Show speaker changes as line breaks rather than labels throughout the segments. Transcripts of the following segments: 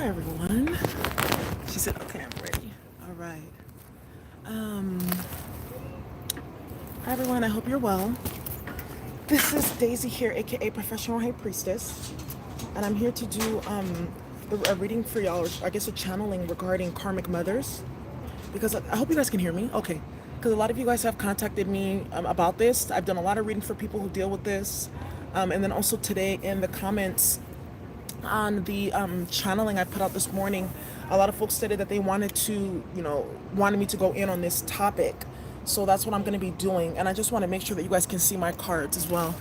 Hi everyone. She said, okay, I'm ready. All right. Um, Hi everyone, I hope you're well. This is Daisy here, aka Professional High Priestess, and I'm here to do a reading for y'all, or I guess a channeling regarding karmic mothers. Because I hope you guys can hear me. Okay. Because a lot of you guys have contacted me about this. I've done a lot of reading for people who deal with this. And then also today in the comments on the channeling I put out this morning, a lot of folks stated that they wanted to, wanted me to go in on this topic. So that's what I'm going to be doing. And I just want to make sure that you guys can see my cards as well.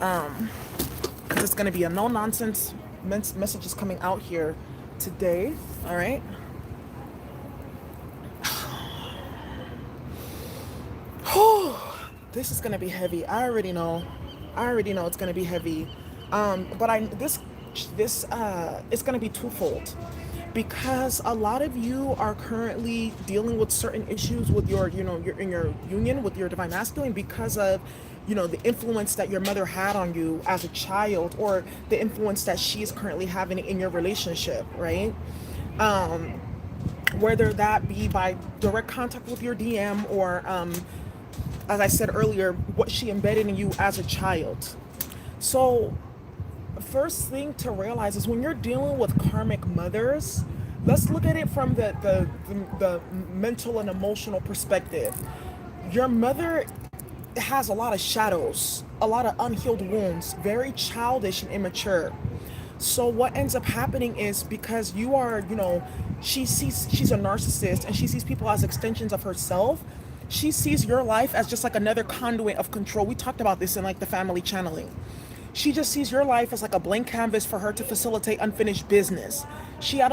Because it's going to be a no nonsense messages coming out here today. All right. This is gonna be heavy. I already know. It's gonna be heavy. But this it's gonna be twofold, because a lot of you are currently dealing with certain issues with you're in your union with your divine masculine because of the influence that your mother had on you as a child, or the influence that she is currently having in your relationship, right? Whether that be by direct contact with your DM, or as I said earlier, what she embedded in you as a child. So first thing to realize is, when you're dealing with karmic mothers, let's look at it from the mental and emotional perspective. Your mother has a lot of shadows, a lot of unhealed wounds, very childish and immature. So what ends up happening is, because you are, she's a narcissist, and she sees people as extensions of herself. She sees your life as just like another conduit of control. We talked about this in like the family channeling. She just sees your life as like a blank canvas for her to facilitate unfinished business. She has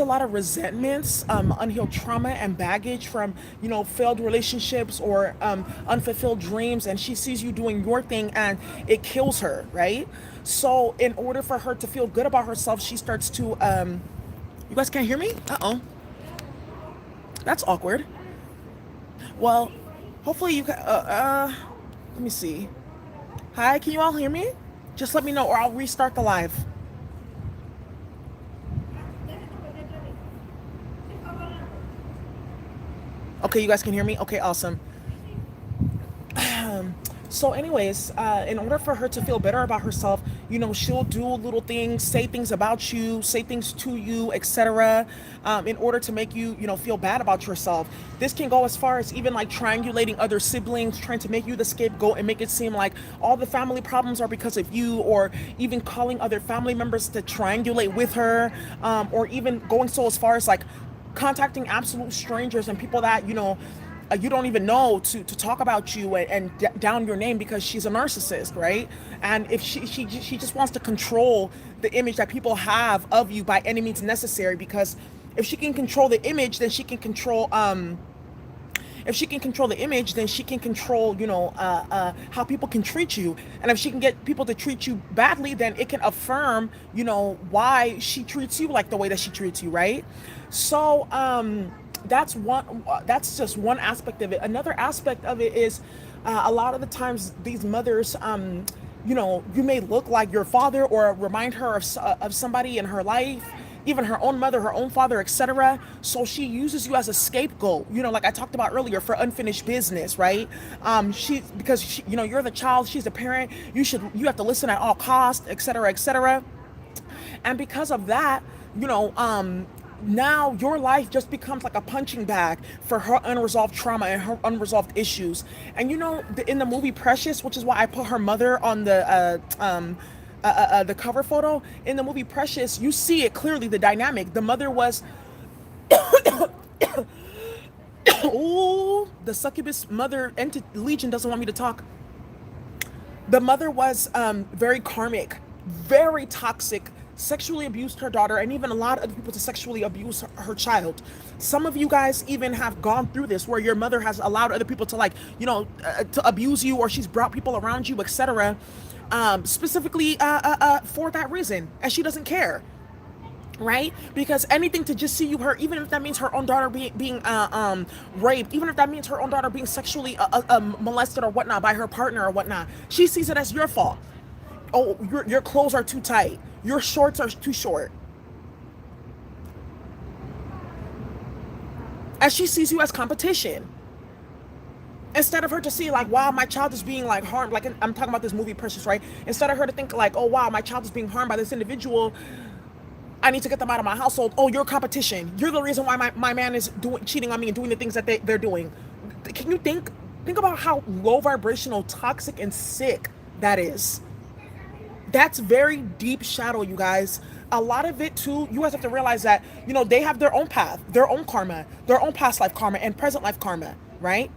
a lot of resentments, unhealed trauma and baggage from, failed relationships, or unfulfilled dreams. And she sees you doing your thing and it kills her, right? So in order for her to feel good about herself, she starts to, you guys can't hear me? Uh-oh. That's awkward. Well, hopefully you can, let me see. Hi, can you all hear me? Just let me know, or I'll restart the live. Okay, you guys can hear me? Okay, awesome. So anyways, in order for her to feel better about herself, she'll do little things, say things about you, say things to you, etc., in order to make you, feel bad about yourself. This can go as far as even like triangulating other siblings, trying to make you the scapegoat and make it seem like all the family problems are because of you, or even calling other family members to triangulate with her, or even going so as far as like contacting absolute strangers and people that, you don't even know, to talk about you and down your name, because she's a narcissist, right? And if she just wants to control the image that people have of you by any means necessary, because if she can control the image, then she can control if she can control the image, then she can control, how people can treat you. And if she can get people to treat you badly, then it can affirm, why she treats you like the way that she treats you, right? So that's just one aspect of it. Another aspect of it is, a lot of the times these mothers, you may look like your father, or remind her of somebody in her life, even her own mother, her own father, etc. So she uses you as a scapegoat, like I talked about earlier, for unfinished business, right? Because you're the child, she's the parent, you have to listen at all costs, etc., etc. And because of that, now your life just becomes like a punching bag for her unresolved trauma and her unresolved issues. And in the movie Precious, which is why I put her mother on the cover photo, in the movie Precious, you see it clearly, the dynamic. The mother was ooh, the succubus mother Legion doesn't want me to talk. The mother was very karmic, very toxic, sexually abused her daughter, and even a lot of other people to sexually abuse her child. Some of you guys even have gone through this, where your mother has allowed other people to to abuse you, or she's brought people around you, etc., specifically for that reason, and she doesn't care, right? Because anything to just see you hurt, even if that means her own daughter being raped, even if that means her own daughter being sexually molested or whatnot by her partner or whatnot, she sees it as your fault. Oh, your clothes are too tight. Your shorts are too short. And she sees you as competition. Instead of her to see like, wow, my child is being like harmed, like I'm talking about this movie Precious, right? Instead of her to think like, oh wow, my child is being harmed by this individual, I need to get them out of my household. Oh, you're competition. You're the reason why my man is doing cheating on me and doing the things that they're doing. Can you think about how low vibrational, toxic, and sick that is? That's very deep shadow, you guys. A lot of it too, you guys have to realize that, they have their own path, their own karma, their own past life karma and present life karma, right?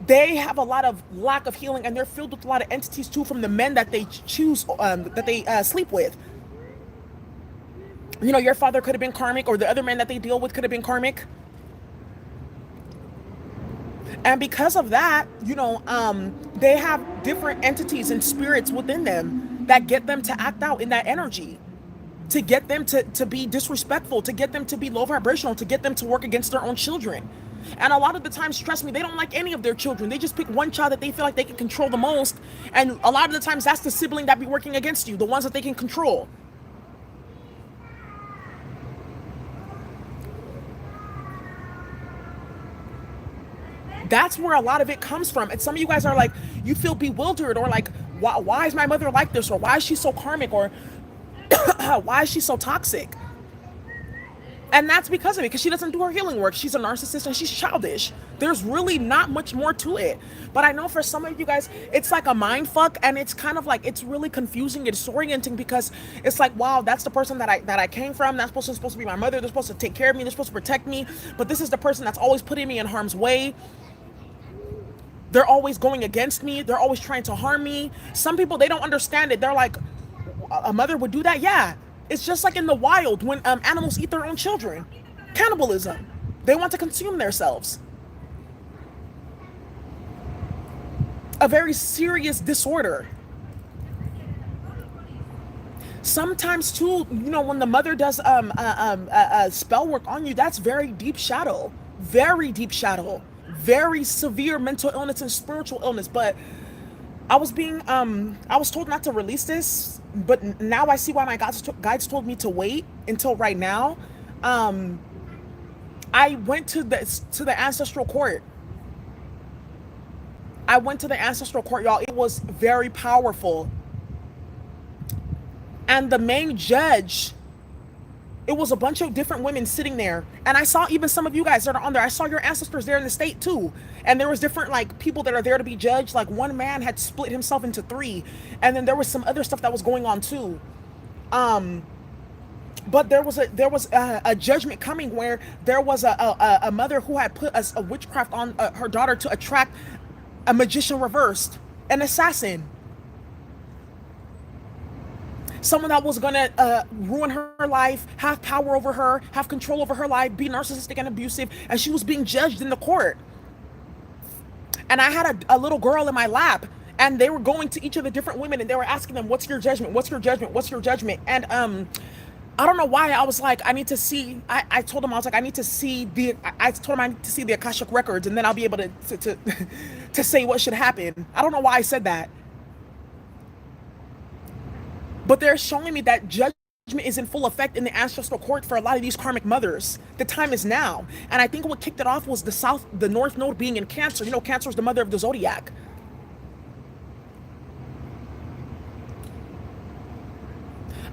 They have a lot of lack of healing, and they're filled with a lot of entities too from the men that they choose, that they sleep with. Your father could have been karmic, or the other men that they deal with could have been karmic. And because of that, they have different entities and spirits within them that get them to act out in that energy, to get them to be disrespectful, to get them to be low vibrational, to get them to work against their own children. And a lot of the times, trust me, they don't like any of their children. They just pick one child that they feel like they can control the most. And a lot of the times, that's the sibling that be working against you, the ones that they can control. That's where a lot of it comes from. And some of you guys are like, you feel bewildered, or like, why is my mother like this? Or why is she so karmic? Or why is she so toxic? And that's because of it, because she doesn't do her healing work. She's a narcissist and she's childish. There's really not much more to it. But I know for some of you guys, it's like a mind fuck, and it's kind of like, it's really confusing and disorienting, because it's like, wow, that's the person that I came from. That person's supposed to be my mother. They're supposed to take care of me. They're supposed to protect me. But this is the person that's always putting me in harm's way. They're always going against me. They're always trying to harm me. Some people, they don't understand it. They're like, a mother would do that? Yeah. It's just like in the wild when animals eat their own children. Cannibalism. They want to consume themselves. A very serious disorder. Sometimes too, when the mother does spell work on you, that's very deep shadow. Very deep shadow. Very severe mental illness and spiritual illness. But I was told not to release this, but now I see why my guides told me to wait until right now. I went to the ancestral court. I went to the ancestral court, y'all. It was very powerful. And the main judge, it was a bunch of different women sitting there. And I saw even some of you guys that are on there. I saw your ancestors there in the state too. And there was different like people that are there to be judged. Like one man had split himself into three. And then there was some other stuff that was going on too. But there was a judgment coming, where there was a mother who had put a witchcraft on her daughter to attract a magician reversed, an assassin. Someone that was gonna ruin her life, have power over her, have control over her life, be narcissistic and abusive, and she was being judged in the court. And I had a little girl in my lap, and they were going to each of the different women, and they were asking them, "What's your judgment? What's your judgment? What's your judgment?" And I don't know why I was like, I need to see. I told him, I was like, I need to see the. I told him I need to see the Akashic records, and then I'll be able to to say what should happen. I don't know why I said that. But they're showing me that judgment is in full effect in the ancestral court for a lot of these karmic mothers. The time is now. And I think what kicked it off was the north node being in Cancer. Cancer is the mother of the zodiac.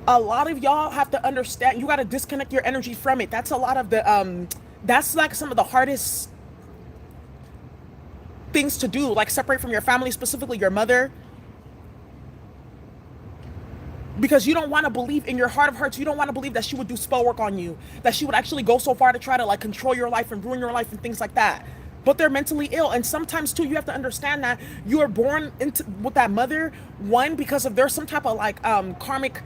A lot of y'all have to understand, you got to disconnect your energy from it. That's a lot of that's like some of the hardest things to do, like separate from your family, specifically your mother. Because you don't want to believe, in your heart of hearts, you don't want to believe that she would do spell work on you, that she would actually go so far to try to like control your life and ruin your life and things like that. But they're mentally ill. And sometimes too, you have to understand that you are born into with that mother, one, because of there's some type of like karmic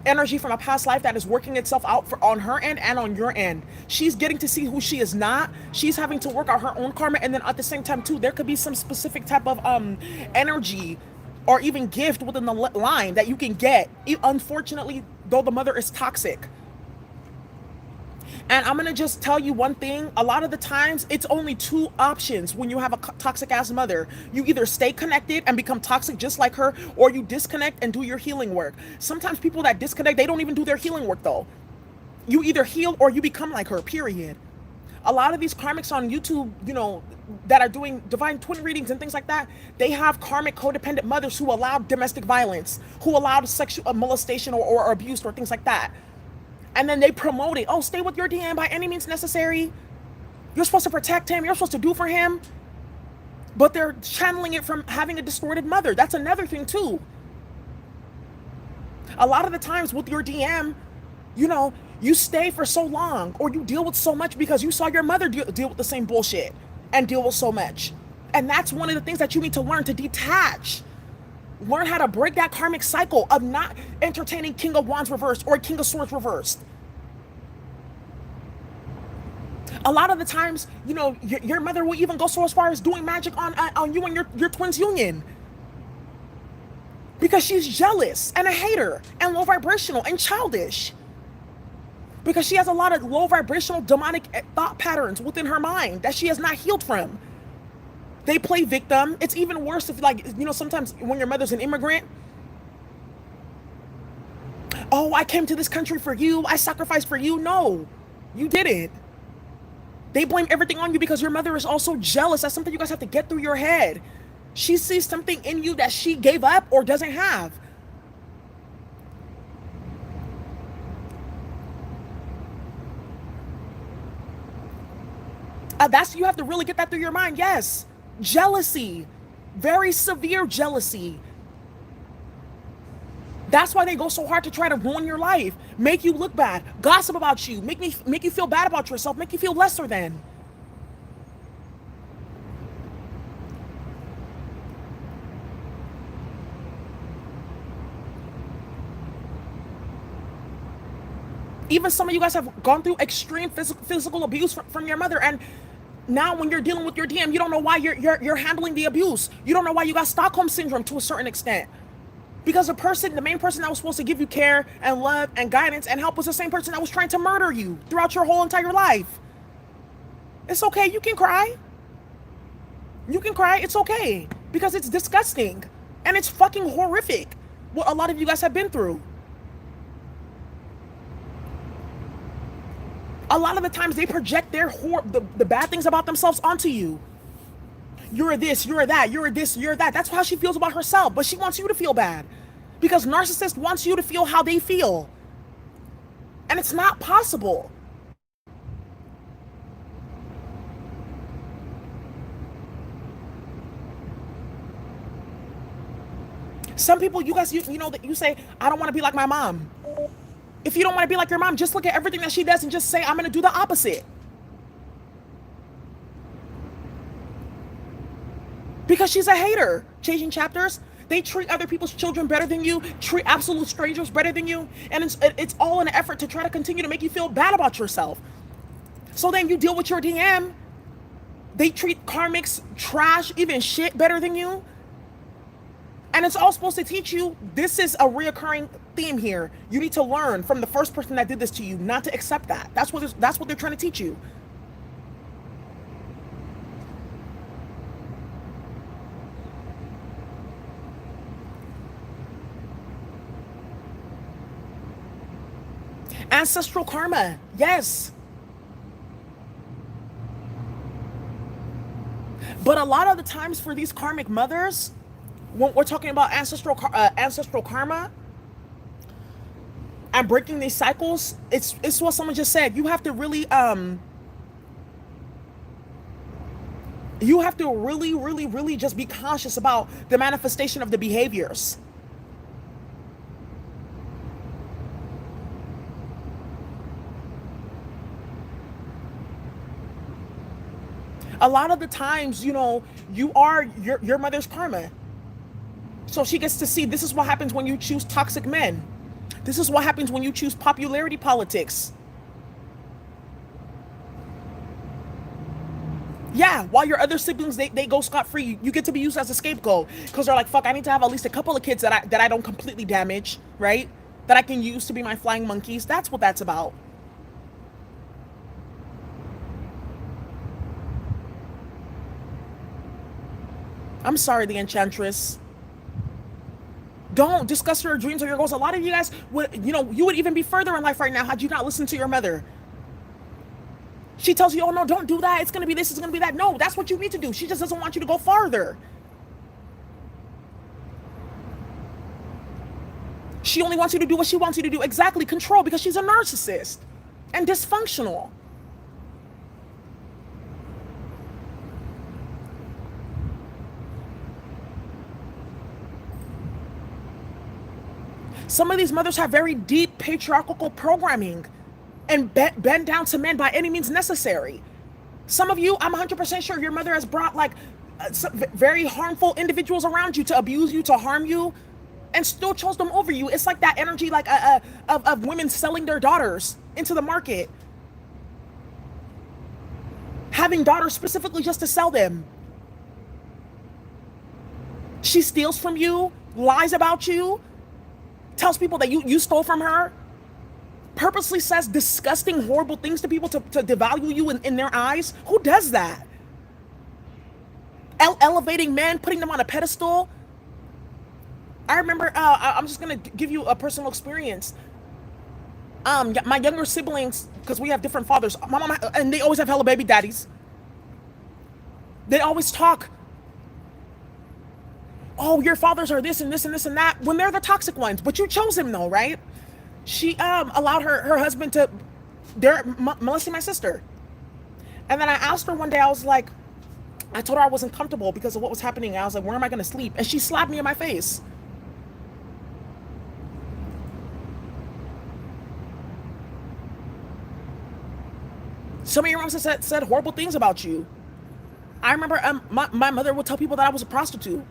energy from a past life that is working itself out on her end and on your end. She's getting to see who she is not. She's having to work out her own karma. And then at the same time too, there could be some specific type of energy or even gift within the line that you can get, unfortunately, though the mother is toxic. And I'm gonna just tell you one thing. A lot of the times, it's only two options when you have a toxic ass mother. You either stay connected and become toxic just like her, or you disconnect and do your healing work. Sometimes people that disconnect, they don't even do their healing work though. You either heal or you become like her, period. A lot of these karmics on YouTube, that are doing divine twin readings and things like that, they have karmic codependent mothers who allowed domestic violence, who allowed sexual molestation or abuse or things like that. And then they promote it. Oh, stay with your DM by any means necessary. You're supposed to protect him. You're supposed to do for him. But they're channeling it from having a distorted mother. That's another thing too. A lot of the times with your DM, you stay for so long or you deal with so much because you saw your mother deal with the same bullshit and deal with so much. And that's one of the things that you need to learn, to detach. Learn how to break that karmic cycle of not entertaining King of Wands reversed or King of Swords reversed. A lot of the times, your mother will even go so as far as doing magic on you and your twins' union. Because she's jealous and a hater and low vibrational and childish. Because she has a lot of low vibrational demonic thought patterns within her mind that she has not healed from. They play victim. It's even worse if, sometimes when your mother's an immigrant. Oh, I came to this country for you. I sacrificed for you. No, you didn't. They blame everything on you because your mother is also jealous. That's something you guys have to get through your head. She sees something in you that she gave up or doesn't have. You have to really get that through your mind. Yes. Jealousy. Very severe jealousy. That's why they go so hard to try to ruin your life, make you look bad, gossip about you, make you feel bad about yourself, make you feel lesser than. Even some of you guys have gone through extreme physical abuse from your mother, and now when you're dealing with your DM, you don't know why you're handling the abuse. You don't know why you got Stockholm syndrome to a certain extent. Because the main person that was supposed to give you care and love and guidance and help was the same person that was trying to murder you throughout your whole entire life. It's okay. You can cry. You can cry. It's okay. Because it's disgusting. And it's fucking horrific what a lot of you guys have been through. A lot of the times they project the bad things about themselves onto you. You're this, you're that, you're this, you're that. That's how she feels about herself, but she wants you to feel bad. Because narcissist wants you to feel how they feel. And it's not possible. Some people, you guys, that you say, I don't want to be like my mom. If you don't want to be like your mom, just look at everything that she does and just say, I'm going to do the opposite. Because she's a hater. Changing chapters. They treat other people's children better than you, treat absolute strangers better than you, and it's all in an effort to try to continue to make you feel bad about yourself. So then you deal with your DM. They treat karmics, trash, even shit better than you. And it's all supposed to teach you, this is a reoccurring theme here. You need to learn from the first person that did this to you not to accept that. That's what they're trying to teach you. Ancestral karma, yes. But a lot of the times for these karmic mothers, when we're talking about ancestral karma and breaking these cycles, it's what someone just said. You have to really really just be conscious about the manifestation of the behaviors. A lot of the times, you are your mother's karma. So she gets to see, this is what happens when you choose toxic men. This is what happens when you choose popularity politics. Yeah, while your other siblings, they go scot-free, you get to be used as a scapegoat. Because they're like, fuck, I need to have at least a couple of kids that I don't completely damage, right? That I can use to be my flying monkeys. That's what that's about. I'm sorry, the Enchantress. Don't discuss your dreams or your goals. A lot of you guys would, you would even be further in life right now had you not listened to your mother. She tells you, oh no, don't do that. It's going to be this, it's going to be that. No, that's what you need to do. She just doesn't want you to go farther. She only wants you to do what she wants you to do. Exactly. Control, because she's a narcissist and dysfunctional. Some of these mothers have very deep patriarchal programming and bend down to men by any means necessary. Some of you, I'm 100% sure your mother has brought like very harmful individuals around you to abuse you, to harm you, and still chose them over you. It's like that energy like of women selling their daughters into the market. Having daughters specifically just to sell them. She steals from you, lies about you, tells people that you stole from her, purposely says disgusting, horrible things to people to devalue you in their eyes. Who does that? Elevating men, putting them on a pedestal. I remember, I'm just going to give you a personal experience. My younger siblings, because we have different fathers, my mom, and they always have hella baby daddies. They always talk, oh, your fathers are this and this and this and that, when they're the toxic ones. But you chose him though, right? She allowed her husband to, they're molesting my sister. And then I asked her one day, I was like, I told her I wasn't comfortable because of what was happening. I was like, where am I going to sleep? And she slapped me in my face. Some of your moms said horrible things about you. I remember my mother would tell people that I was a prostitute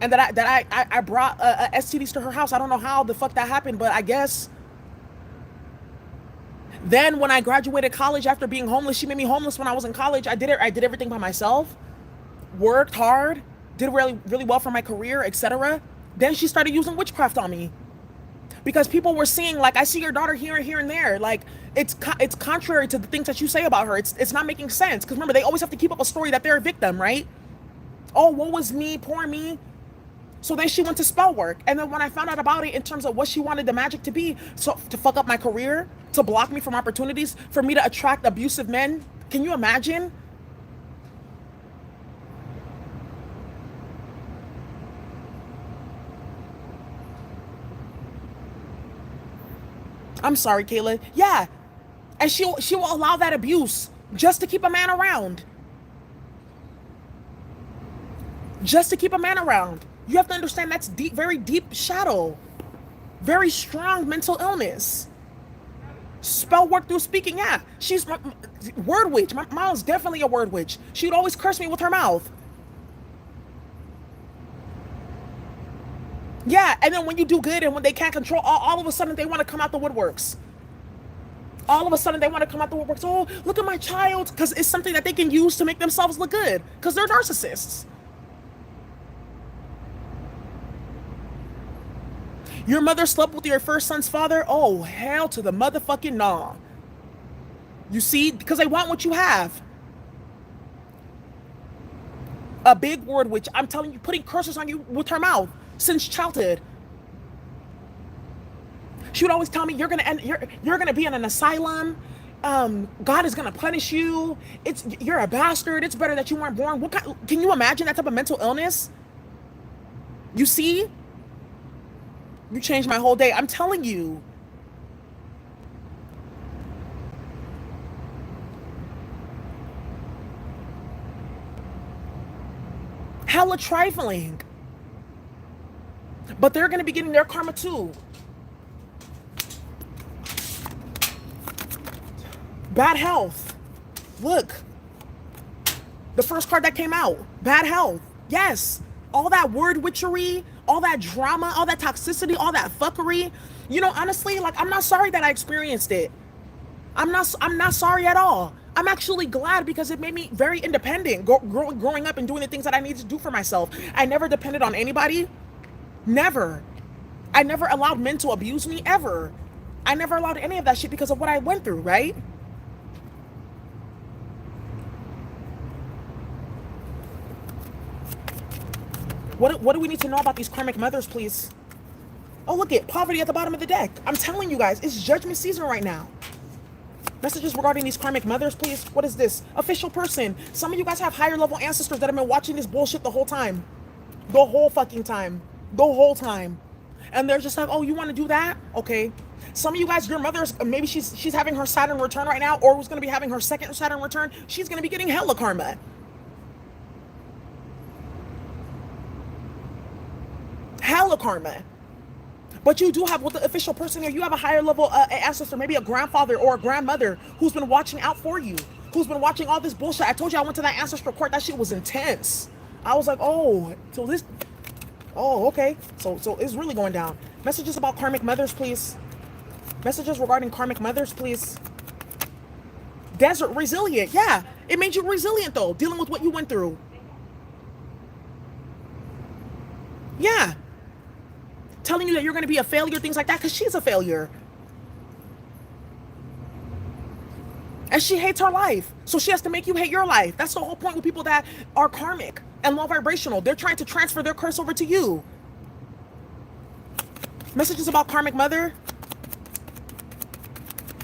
and that I brought STDs to her house. I don't know how the fuck that happened, but I guess. Then when I graduated college after being homeless, she made me homeless when I was in college. I did everything by myself, worked hard, did really, really well for my career, etc. Then she started using witchcraft on me. Because people were seeing, like, I see your daughter here and there. Like, it's contrary to the things that you say about her. It's not making sense. Because remember, they always have to keep up a story that they're a victim, right? Oh, woe was me, poor me. So then she went to spell work. And then when I found out about it in terms of what she wanted the magic to be, so to fuck up my career, to block me from opportunities, for me to attract abusive men. Can you imagine? I'm sorry, Kayla. Yeah. And she will allow that abuse just to keep a man around. Just to keep a man around. You have to understand that's deep, very deep shadow. Very strong mental illness. Spell work through speaking. Yeah. She's word witch. My mom's definitely a word witch. She would always curse me with her mouth. Yeah, and then when you do good and when they can't control, all of a sudden they want to come out the woodworks. All of a sudden they want to come out the woodworks. Oh, look at my child. Because it's something that they can use to make themselves look good. Because they're narcissists. Your mother slept with your first son's father? Oh, hell to the motherfucking nah. You see? Because they want what you have. A big word, which I'm telling you, putting curses on you with her mouth since childhood. She would always tell me, you're gonna be in an asylum. God is gonna punish you. You're a bastard. It's better that you weren't born. Can you imagine that type of mental illness? You see? You changed my whole day. I'm telling you. Hella trifling. But they're gonna be getting their karma too. Bad health. Look. The first card that came out. Bad health. Yes. All that word witchery, all that drama, all that toxicity, all that fuckery. You know, honestly, like, I'm not sorry that I experienced it. I'm not sorry at all. I'm actually glad because it made me very independent growing up and doing the things that I needed to do for myself. I never depended on anybody. Never. I never allowed men to abuse me, ever. I never allowed any of that shit because of what I went through, right? What do we need to know about these karmic mothers, please? Oh, look at poverty at the bottom of the deck. I'm telling you guys, it's judgment season right now. Messages regarding these karmic mothers, please. What is this? Official person. Some of you guys have higher level ancestors that have been watching this bullshit the whole time. The whole fucking time. The whole time. And they're just like, oh, you want to do that? Okay. Some of you guys, your mother's, maybe she's having her Saturn return right now, or was going to be having her second Saturn return. She's going to be getting hella karma. Hella karma. But you do have, with the official person here, you have a higher level ancestor, maybe a grandfather or a grandmother who's been watching out for you, who's been watching all this bullshit. I told you I went to that ancestral court. That shit was intense. I was like, oh, so this, oh, okay. So it's really going down. Messages about karmic mothers, please. Messages regarding karmic mothers, please. Desert, resilient. Yeah, it made you resilient, though, dealing with what you went through. Yeah. Telling you that you're going to be a failure, things like that, because she's a failure. And she hates her life. So she has to make you hate your life. That's the whole point with people that are karmic and low vibrational. They're trying to transfer their curse over to you. Messages about karmic mother.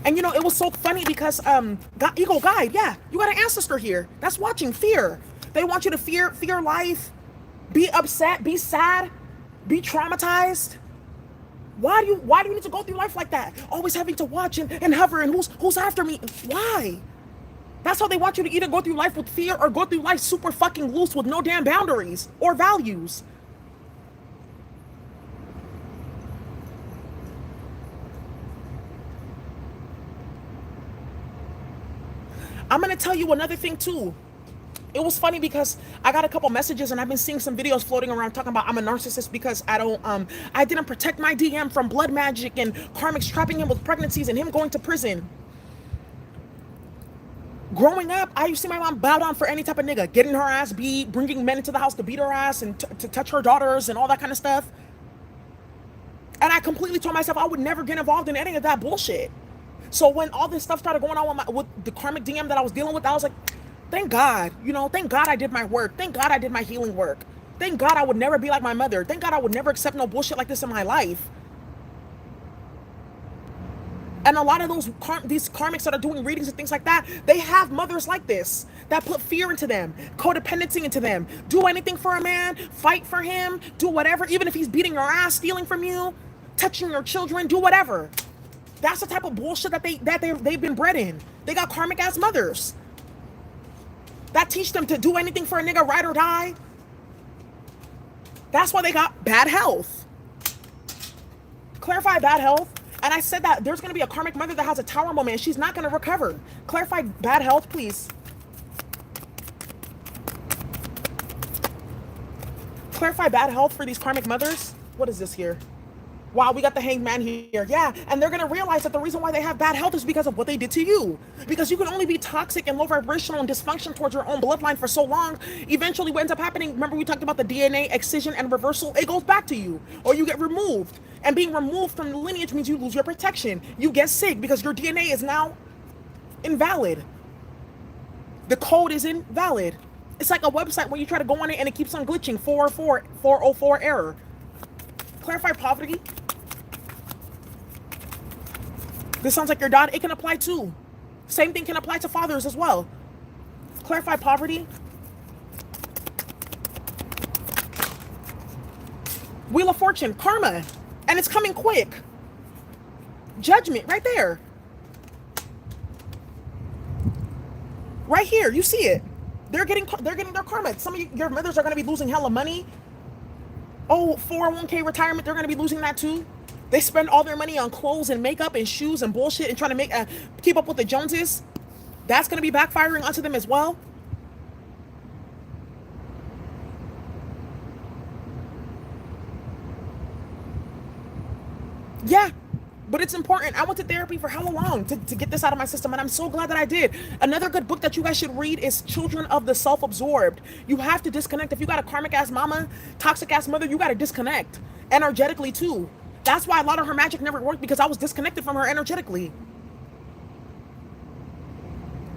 And you know, it was so funny because ego guide, yeah, you got an ancestor here that's watching fear. They want you to fear life, be upset, be sad, be traumatized. Why do you need to go through life like that? Always having to watch and hover and who's after me? Why? That's how they want you to either go through life with fear or go through life super fucking loose with no damn boundaries or values. I'm going to tell you another thing too. It was funny because I got a couple messages and I've been seeing some videos floating around talking about I'm a narcissist because I didn't protect my DM from blood magic and Karmic's trapping him with pregnancies and him going to prison. Growing up, I used to see my mom bow down for any type of nigga, getting her ass beat, bringing men into the house to beat her ass and to touch her daughters and all that kind of stuff. And I completely told myself I would never get involved in any of that bullshit. So when all this stuff started going on with the karmic DM that I was dealing with, I was like, thank God, you know, thank God I did my work. Thank God I did my healing work. Thank God I would never be like my mother. Thank God I would never accept no bullshit like this in my life. And a lot of these karmics that are doing readings and things like that, they have mothers like this that put fear into them, codependency into them. Do anything for a man, fight for him, do whatever, even if he's beating your ass, stealing from you, touching your children, do whatever. That's the type of bullshit that they've been bred in. They got karmic ass mothers that teach them to do anything for a nigga, ride or die. That's why they got bad health. Clarify bad health. And I said that there's going to be a karmic mother that has a tower moment and she's not going to recover. Clarify bad health, please. Clarify bad health for these karmic mothers. What is this here? Wow, we got the hanged man here. Yeah, and they're going to realize that the reason why they have bad health is because of what they did to you. Because you can only be toxic and low vibrational and dysfunction towards your own bloodline for so long. Eventually, what ends up happening, remember we talked about the DNA excision and reversal? It goes back to you. Or you get removed. And being removed from the lineage means you lose your protection. You get sick because your DNA is now invalid. The code is invalid. It's like a website where you try to go on it and it keeps on glitching. 404 error. Clarify poverty. This sounds like your dad. It can apply too. Same thing can apply to fathers as well. Clarify poverty. Wheel of Fortune, karma. And it's coming quick. Judgment right there. Right here, you see it. They're getting their karma. Some of your mothers are going to be losing hella money. Oh, 401k retirement, they're going to be losing that too. They spend all their money on clothes and makeup and shoes and bullshit and trying to keep up with the Joneses. That's going to be backfiring onto them as well. Yeah, but it's important. I went to therapy for how long to get this out of my system, and I'm so glad that I did. Another good book that you guys should read is Children of the Self-Absorbed. You have to disconnect. If you got a karmic ass mama, toxic ass mother, you got to disconnect energetically too. That's why a lot of her magic never worked, because I was disconnected from her energetically.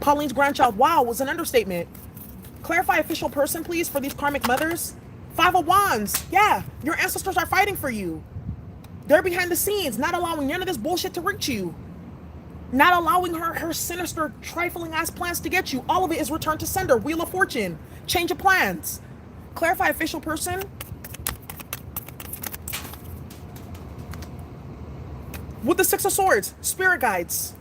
Pauline's grandchild, wow, was an understatement. Clarify official person, please, for these karmic mothers. Five of Wands. Yeah, your ancestors are fighting for you. They're behind the scenes, not allowing none of this bullshit to reach you. Not allowing her sinister, trifling ass plans to get you. All of it is returned to sender. Wheel of Fortune. Change of plans. Clarify official person. With the Six of Swords. Spirit guides.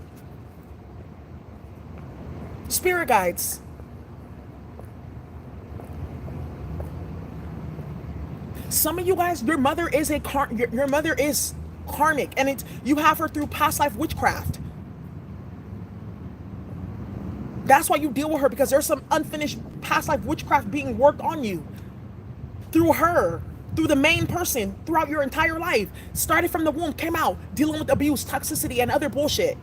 Spirit guides. Some of you guys, your mother is your mother is karmic, and you have her through past life witchcraft. That's why you deal with her, because there's some unfinished past life witchcraft being worked on you through her, through the main person, throughout your entire life. Started from the womb, came out, dealing with abuse, toxicity, and other bullshit.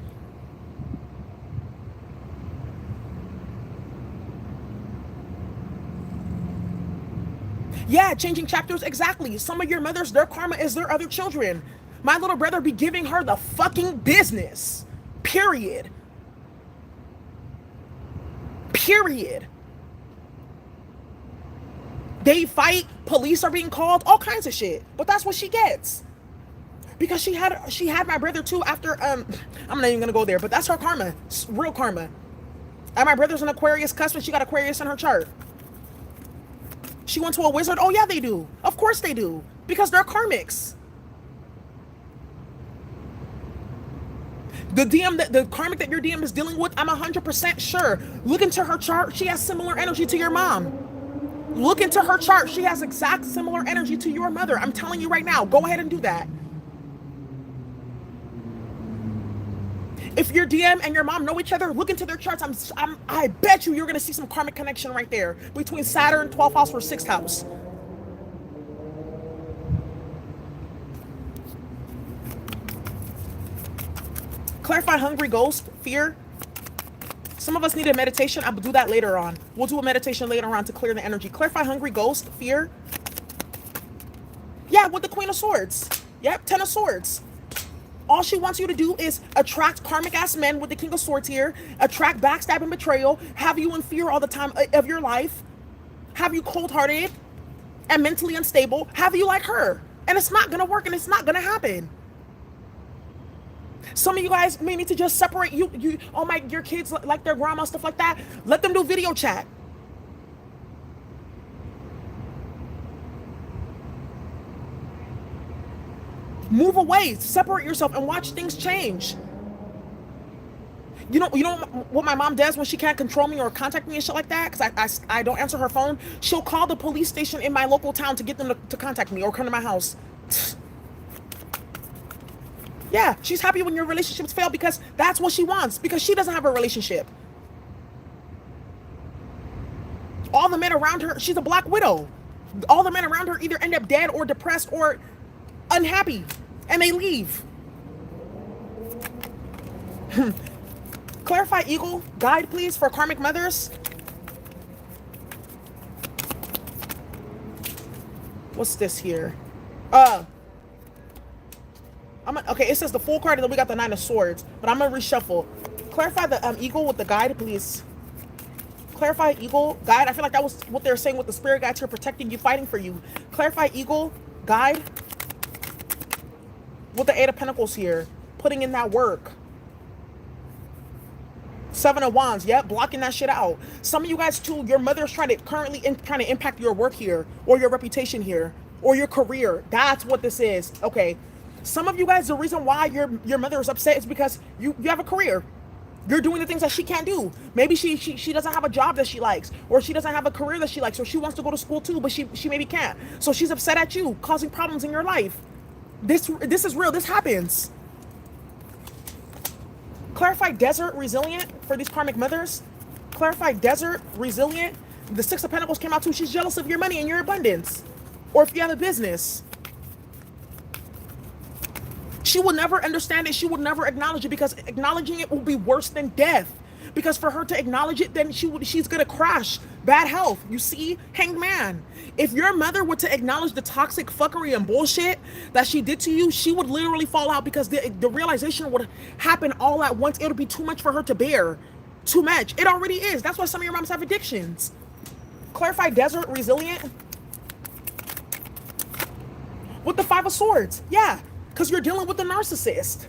Yeah, changing chapters, exactly. Some of your mothers, their karma is their other children. My little brother be giving her the fucking business. Period. Period. They fight, police are being called, all kinds of shit. But that's what she gets. Because she had my brother too after, I'm not even gonna go there, but that's her karma. It's real karma. And my brother's an Aquarius cusp, and she got Aquarius in her chart. She went to a wizard? Oh yeah, they do. Of course they do. Because they're karmics. The karmic that your DM is dealing with, I'm 100% sure. Look into her chart. She has similar energy to your mom. Look into her chart. She has exact similar energy to your mother. I'm telling you right now. Go ahead and do that. If your DM and your mom know each other, look into their charts. I bet you're going to see some karmic connection right there between Saturn, 12th house, or 6th house. Clarify hungry ghost, fear. Some of us need a meditation. I'll do that later on. We'll do a meditation later on to clear the energy. Clarify hungry ghost, fear. Yeah, with the Queen of Swords. Yep, 10 of Swords. All she wants you to do is attract karmic ass men with the King of Swords here, attract backstab and betrayal, have you in fear all the time of your life, have you cold-hearted and mentally unstable, have you like her. And it's not gonna work, and it's not gonna happen. Some of you guys may need to just separate your kids like their grandma, stuff like that. Let them do video chat. Move away, separate yourself, and watch things change. You know what my mom does when she can't control me or contact me and shit like that, because I don't answer her phone? She'll call the police station in my local town to get them to contact me or come to my house. Yeah, she's happy when your relationships fail because that's what she wants, because she doesn't have a relationship. All the men around her, she's a black widow. All the men around her either end up dead or depressed or unhappy, and they leave. Clarify eagle guide, please, for karmic mothers. What's this here? Okay, it says the full card, and then we got the 9 of Swords, but I'm gonna reshuffle. Clarify the eagle with the guide, please. Clarify eagle guide. I feel like that was what they're saying with the spirit guides here, protecting you, fighting for you. Clarify eagle guide with the 8 of Pentacles here, putting in that work. 7 of Wands, yep, blocking that shit out. Some of you guys too, your mother's trying to impact your work here, or your reputation here, or your career. That's what this is. Okay. Some of you guys, the reason why your mother is upset is because you have a career. You're doing the things that she can't do. Maybe she doesn't have a job that she likes, or she doesn't have a career that she likes, or she wants to go to school too, but she maybe can't. So she's upset at you, causing problems in your life. This is real. This happens. Clarify desert resilient for these karmic mothers. Clarify desert resilient. The 6 of Pentacles came out too. She's jealous of your money and your abundance, or if you have a business. She will never understand it. She will never acknowledge it, because acknowledging it will be worse than death. Because for her to acknowledge it, then she's going to crash. Bad health. You see? Hanged man. If your mother were to acknowledge the toxic fuckery and bullshit that she did to you, she would literally fall out, because the realization would happen all at once. It would be too much for her to bear. Too much. It already is. That's why some of your moms have addictions. Clarify desert resilient. With the Five of Swords. Yeah. Because you're dealing with the narcissist.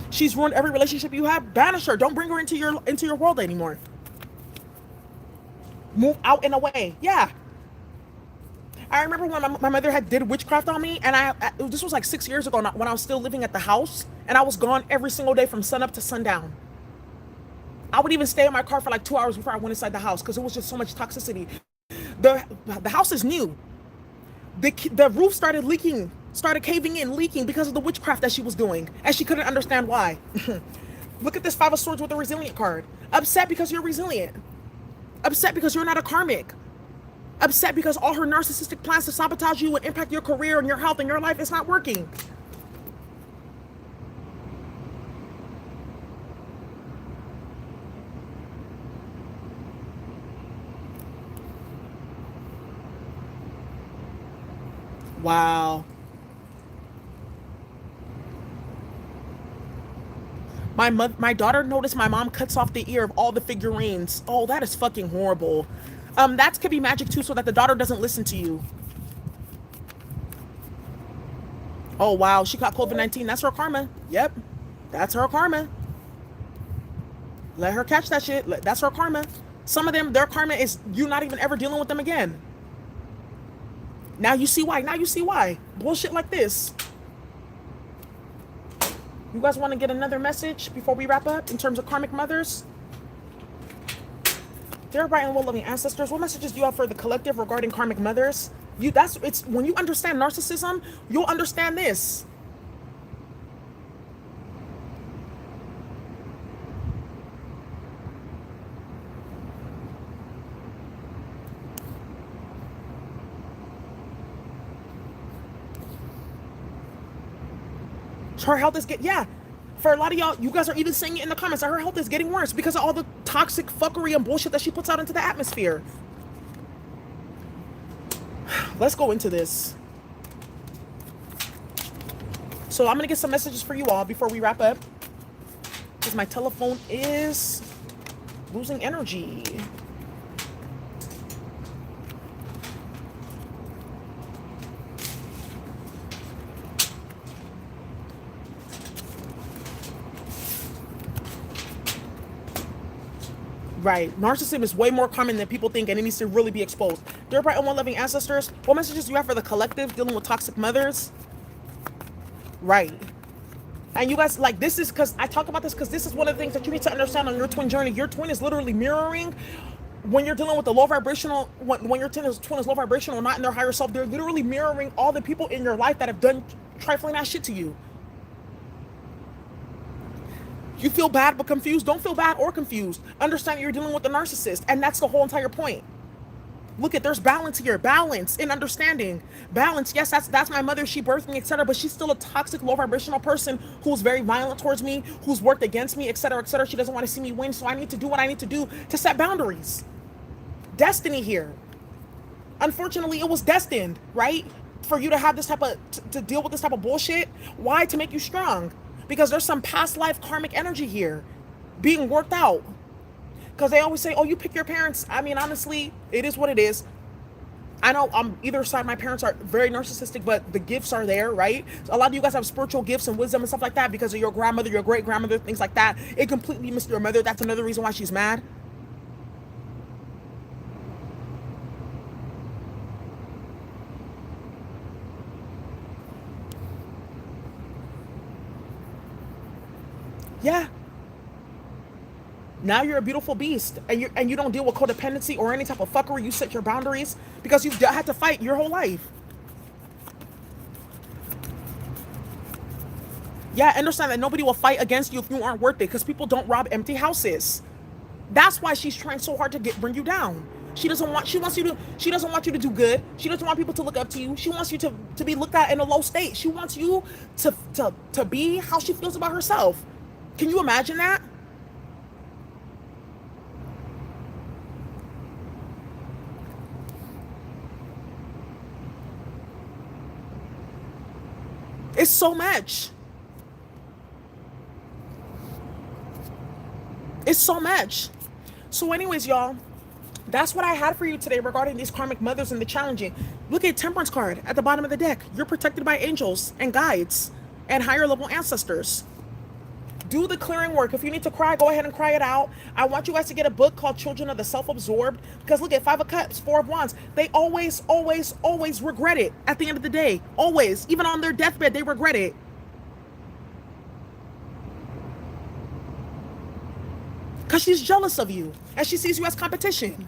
She's ruined every relationship you have. Banish her. Don't bring her into your world anymore. Move out and away. Yeah. I remember when my mother had did witchcraft on me, and this was like 6 years ago when I was still living at the house, and I was gone every single day from sun up to sundown. I would even stay in my car for like 2 hours before I went inside the house because it was just so much toxicity. The house is new. The roof started leaking, started caving in, leaking because of the witchcraft that she was doing, and she couldn't understand why. Look at this Five of Swords with the resilient card. Upset because you're resilient. Upset because you're not a karmic. Upset because all her narcissistic plans to sabotage you and impact your career and your health and your life is not working. Wow. My daughter noticed my mom cuts off the ear of all the figurines. Oh, that is fucking horrible. That could be magic too, so that the daughter doesn't listen to you. Oh wow, she caught COVID-19. That's her karma. Yep, that's her karma. Let her catch that shit. That's her karma. Some of them, their karma is you not even ever dealing with them again. Now you see why. Now you see why. Bullshit like this. You guys want to get another message before we wrap up in terms of karmic mothers? Dear bright and well-loving ancestors, what messages do you have for the collective regarding karmic mothers? It's when you understand narcissism, you'll understand this. Her health is for a lot of y'all, you guys are even saying it in the comments that her health is getting worse because of all the toxic fuckery and bullshit that she puts out into the atmosphere. Let's go into this. So I'm gonna get some messages for you all before we wrap up, because my telephone is losing energy. Right. Narcissism is way more common than people think, and it needs to really be exposed. Dear bright and well-loving ancestors, what messages do you have for the collective dealing with toxic mothers? Right. And you guys, like, this is because I talk about this because this is one of the things that you need to understand on your twin journey. Your twin is literally mirroring when you're dealing with the low vibrational, when your twin is low vibrational, not in their higher self, they're literally mirroring all the people in your life that have done trifling ass shit to you. You feel bad but confused? Don't feel bad or confused. Understand that you're dealing with a narcissist, and that's the whole entire point. Look at, there's balance here. Balance in understanding. Balance, yes, that's my mother, she birthed me, etc. But she's still a toxic, low vibrational person who's very violent towards me, who's worked against me, etc., etc. She doesn't want to see me win, so I need to do what I need to do to set boundaries. Destiny here. Unfortunately, it was destined, right? For you to have this type of, to deal with this type of bullshit. Why? To make you strong. Because there's some past life karmic energy here being worked out. Because they always say, oh, you pick your parents. I mean, honestly, it is what it is. I know on either side, my parents are very narcissistic, but the gifts are there, right? So a lot of you guys have spiritual gifts and wisdom and stuff like that because of your grandmother, your great grandmother, things like that. It completely missed your mother. That's another reason why she's mad. Yeah. Now you're a beautiful beast, and you don't deal with codependency or any type of fuckery. You set your boundaries because you've had to fight your whole life. Yeah, understand that nobody will fight against you if you aren't worth it, because people don't rob empty houses. That's why she's trying so hard to bring you down. She doesn't want you to do good. She doesn't want people to look up to you. She wants you to be looked at in a low state. She wants you to be how she feels about herself. Can you imagine that? It's so much. It's so much. So anyways, y'all, that's what I had for you today regarding these karmic mothers and the challenging. Look at Temperance card at the bottom of the deck. You're protected by angels and guides and higher level ancestors. Do the clearing work. If you need to cry, go ahead and cry it out. I want you guys to get a book called Children of the Self-Absorbed, because look at Five of Cups, Four of Wands. They always, always, always regret it at the end of the day. Always. Even on their deathbed, they regret it. Because she's jealous of you and she sees you as competition.